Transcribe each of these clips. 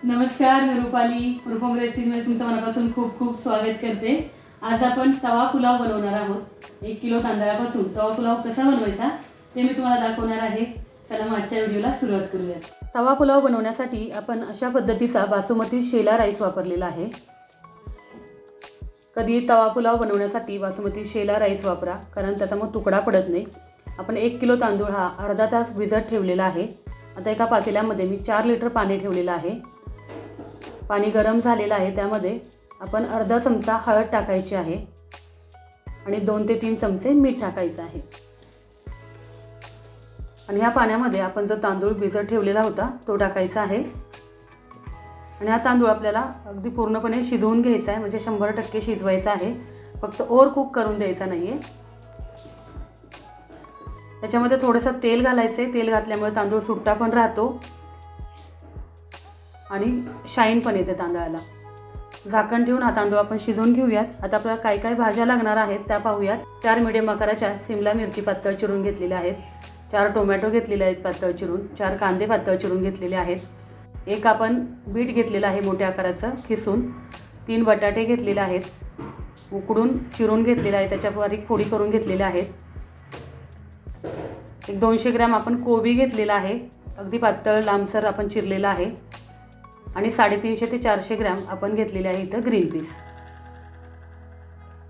नमस्कार, मी रुपाली. रूपम रेसिपीमध्ये तुमचं मनापासून खूप खूप स्वागत करते. आज आपण तवा पुलाव बनवणार आहोत. 1 किलो तांदळापासून तवा पुलाव कसा बनवायचा ते मी तुम्हाला दाखवणार आहे. चला मग आजच्या व्हिडिओला सुरुवात करूया. तवा पुलाव बनवण्यासाठी आपण अशा पद्धतीचा बासमती शेला राईस वापरलेला आहे. कधी तवा पुलाव बनवण्यासाठी बासमती शेला राईस वापरा, कारण त्याचा मग तुकडा पडत नाही. आपण 1 किलो तांदूळ हा अर्धा तास भिजत ठेवलेला आहे. आता एका पातेल्यामध्ये मी 4 लिटर पाणी ठेवलेलं आहे. पाणी गरम झालेलं आहे. त्यामध्ये आपण अर्धा चमचा हळद टाकायची आहे आणि 2 ते 3 चमचे मीठ टाकायचं आहे. आणि ह्या पाण्यामध्ये आपण जो तांदूळ भिजत ठेवलेला होता तो टाकायचा आहे. आणि हा तांदूळ आपल्याला अगदी पूर्णपणे शिजवून घ्यायचा आहे, म्हणजे 100% शिजवायचा आहे. फक्त ओव्हर कुक करून द्यायचा नाही आहे. त्याच्यामध्ये थोडंसं तेल घालायचं आहे. तेल घातल्यामुळे तांदूळ सुट्टा पण राहतो आणि शाईन पण येते तांदळाला. झाकण ठेवून हा तांदूळ आपण शिजवून घेऊयात. आता आपल्याला काय काय भाज्या लागणार आहेत त्या पाहूयात. 4 मीडियम आकाराच्या शिमला मिरची पातळ चिरून घेतलेल्या आहेत. 4 टोमॅटो घेतलेले आहेत पातळ चिरून. 4 कांदे पातळ चिरून घेतलेले आहेत. एक आपण बीट घेतलेलं आहे मोठ्या आकाराचं खिसून. 3 बटाटे घेतलेले आहेत, उकडून चिरून घेतलेले आहे, त्याच्या बारीक फोडी करून घेतलेल्या आहेत. एक 200 ग्रॅम आपण कोबी घेतलेला आहे, अगदी पातळ लांबसर आपण चिरलेला आहे. आणि 350 ते 400 ग्रॅम आपण घेतलेले आहे इथं ग्रीन पीस.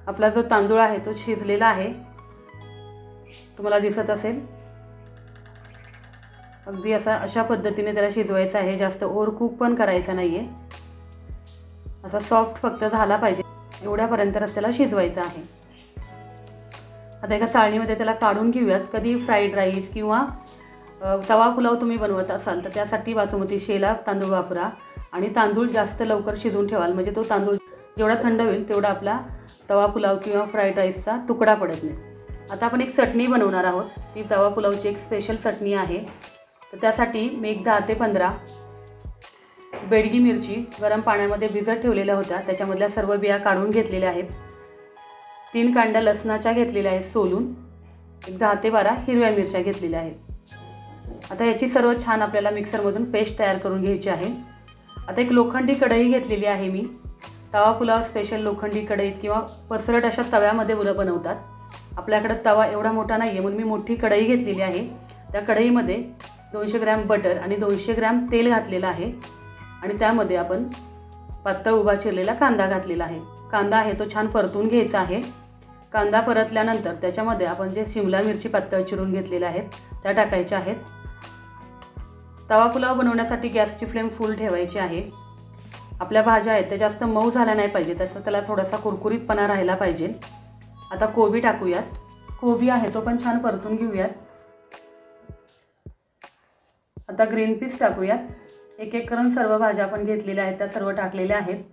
आपला जो तांदूळ आहे तो शिजलेला आहे, तुम्हाला दिसत असेल. अगदी अशा पद्धतीने त्याला शिजवायचं आहे. जास्त ओव्हर कुक पण करायचा नाही आहे. असा सॉफ्ट फक्त झाला पाहिजे एवढ्यापर्यंतच त्याला शिजवायचं आहे. आता एका चाळणीमध्ये त्याला काढून घेऊयात. कधी फ्राईड राईस किंवा तवा पुलाव तुम्ही बनवत असाल तर त्यासाठी बासमती शेला तांदूळ वापरा. आणि तांदूळ जास्त लवकर शिजवून ठेवाल, म्हणजे तो तांदूळ जेवढा थंड होईल तेवढा आपला तवा पुलाव किंवा फ्राईड राईसचा तुकडा पडत नाही. आता आपण एक चटणी बनवणार आहोत. ती तवा पुलावची एक स्पेशल चटणी आहे. तर त्यासाठी मी एक 10 ते 15 बेडगी मिरची गरम पाण्यामध्ये भिजत ठेवलेल्या होत्या, त्याच्यामधल्या सर्व बिया काढून घेतलेल्या आहेत. 3 कांड्या लसणाच्या घेतलेल्या आहेत सोलून. एक 10 ते 12 हिरव्या मिरच्या घेतलेल्या आहेत. आता याची सर्व छान आपल्याला मिक्सरमधून पेस्ट तयार करून घ्यायची आहे. आता एक लोखंडी कढई घेतलेली आहे मी. तवा पुलाव स्पेशल लोखंडी कढईत किंवा पसरट अशा तव्यामध्ये मुलं बनवतात. आपल्याकडे तवा एवढा मोठा नाही आहे म्हणून मी मोठी कढई घेतलेली आहे. त्या कढईमध्ये 200 ग्रॅम बटर आणि 200 ग्रॅम तेल घातलेलं आहे. आणि त्यामध्ये आपण पातळ उभा चिरलेला कांदा घातलेला आहे. कांदा आहे तो छान परतून घ्यायचा आहे. कांदा परतल्यानंतर त्याच्यामध्ये आपण जे शिमला मिरची पातळ चिरून घेतलेल्या आहेत त्या टाकायच्या आहेत. तवा पुलाव बनवण्यासाठी गॅसची फ्लेम फुल ठेवायची आहे. आपल्या भाज्या आहेत त्या जास्त मऊ झाल्या नाही पाहिजे, तसं त्याला थोडासा कुरकुरीतपणा राहिला पाहिजे. आता कोबी टाकूयात. कोबी आहे तो पण छान परतून घेऊयात. आता ग्रीन पीस टाकूयात. एक एक करून सर्व भाज्या आपण घेतलेल्या आहेत त्या सर्व टाकलेल्या आहेत.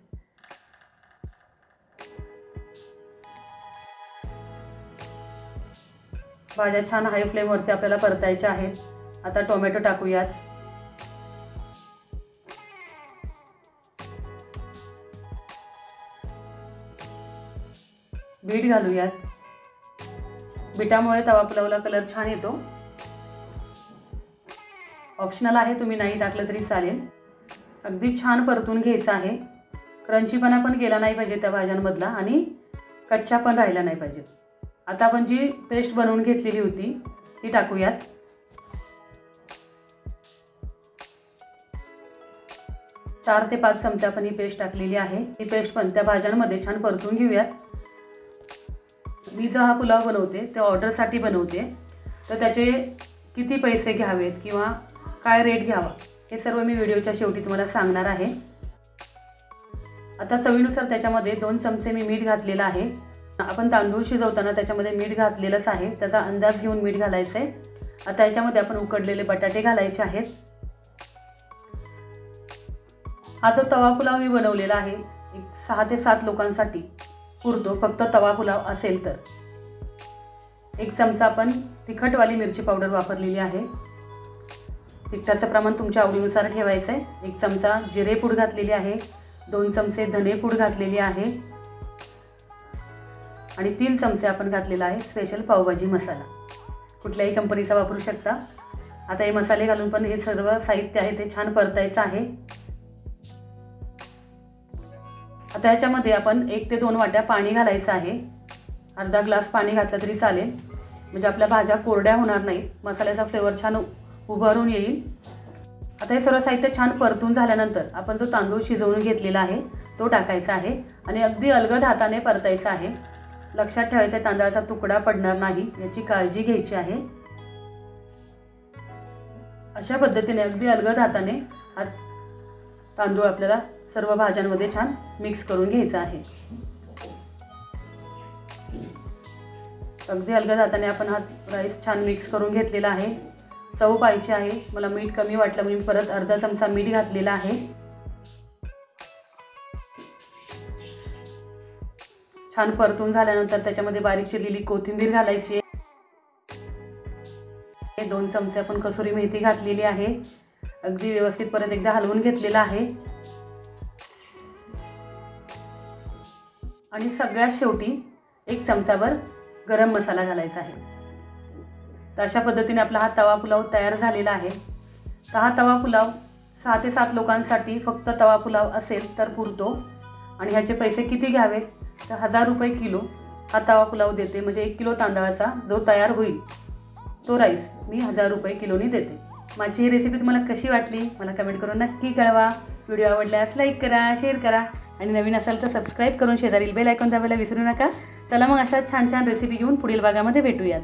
भाज्या छान हाय फ्लेमवरती आपल्याला परतायच्या आहेत. आता टोमॅटो टाकूयात. बीट घालूयात. बीटामुळे तवा पुलावला कलर छान येतो. ऑप्शनल आहे, तुम्ही नाही टाकलं तरी चालेल. अगदी छान परतून घ्यायचं आहे. क्रंचीपणा पण गेला नाही पाहिजे त्या भाज्यांमधला आणि कच्चा पण राहिला नाही पाहिजे. आता आपण जी पेस्ट बनवून घेतलेली होती ती टाकूयात. चार ते 5 चमचे आपण ही पेस्ट टाकलेली आहे. ही पेस्ट पण त्या भाज्यांमध्ये छान परतून घेऊयात. मी जो हा पुलाव बनवते ते ऑर्डरसाठी बनवते, तर त्याचे किती पैसे घ्यावेत किंवा काय रेट घ्यावा हे सर्व मी व्हिडिओच्या शेवटी तुम्हाला सांगणार आहे. आता चवीनुसार त्याच्यामध्ये 2 चमचे मी मीठ घातलेलं आहे. आपण तांदूळ शिजवताना त्याच्यामध्ये मीठ घातलेलंच आहे, त्याचा अंदाज घेऊन मीठ घालायचं आहे. आता याच्यामध्ये आपण उकडलेले बटाटे घालायचे आहेत. हा जो तवा पुलाव मी बनवलेला आहे एक 6 ते 7 लोकांसाठी पुरतो, फक्त तवा पुलाव असेल तर. 1 चमचा आपण तिखटवाली मिरची पावडर वापरलेली आहे. तिखटाचं प्रमाण तुमच्या आवडीनुसार ठेवायचं आहे. 1 चमचा जिरे पूड घातलेली आहे. 2 चमचे धने पूड घातलेली आहे. आणि 3 चमचे आपण घातलेला आहे स्पेशल पावभाजी मसाला. कुठल्याही कंपनीचा वापरू शकता. आता हे मसाले घालून पण हे सर्व साहित्य आहे ते छान परतायचं आहे. आता ह्याच्यामध्ये आपण 1 ते 2 वाट्या पाणी घालायचं आहे. अर्धा ग्लास पाणी घातलं तरी चालेल, म्हणजे आपल्या भाज्या कोरड्या होणार नाहीत, मसाल्याचा फ्लेवर छान उभारून येईल. आता हे सर्व साहित्य छान परतून झाल्यानंतर आपण जो तांदूळ शिजवून घेतलेला आहे तो टाकायचा आहे आणि अगदी अलगद हाताने परतायचा आहे. लक्षात ठेवायचं आहे तांदळाचा तुकडा पडणार नाही याची काळजी घ्यायची आहे. अशा पद्धतीने अगदी अलगद हाताने हा तांदूळ आपल्याला सर्व भाज्यांमध्ये छान मिक्स करून घ्यायचा आहे. अगदी अलगद हाताने आपण हा राईस छान मिक्स करून घेतलेला आहे. चव पाहिजे आहे. मला मीठ कमी वाटलं म्हणून परत अर्धा चमचा मीठ घातलेला आहे. छान परतून झाल्यानंतर त्याच्यामध्ये बारीक चिरलेली कोथिंबीर घालायची. 2 चमचे आपण कसुरी मेथी घातलेली आहे. अगदी व्यवस्थित परत एकदा हलवून घेतलेला आहे. आणि सगळ्यात शेवटी 1 चमचाभर गरम मसाला घालायचा आहे. तर अशा पद्धतीने आपला हा तवा पुलाव तयार झालेला आहे. तर हा तवा पुलाव 6 ते 7 लोकांसाठी फक्त तवा पुलाव असेल तर पुरतो. आणि ह्याचे पैसे किती घ्यावेत तर 1000 रुपये किलो हा तवा पुलाव देते. म्हणजे 1 किलो तांदळाचा जो तयार होईल तो राईस मी 1000 रुपये किलोनी देते. माझी ही रेसिपी तुम्हाला कशी वाटली मला कमेंट करून नक्की कळवा. व्हिडिओ आवडल्यास लाईक करा, शेअर करा आणि नवीन असाल तर सबस्क्राईब करून शेजारील बेल आयकॉन दाबायला विसरू नका. चला मग अशा छान छान रेसिपी घेऊन पुढील भागामध्ये भेटूयात.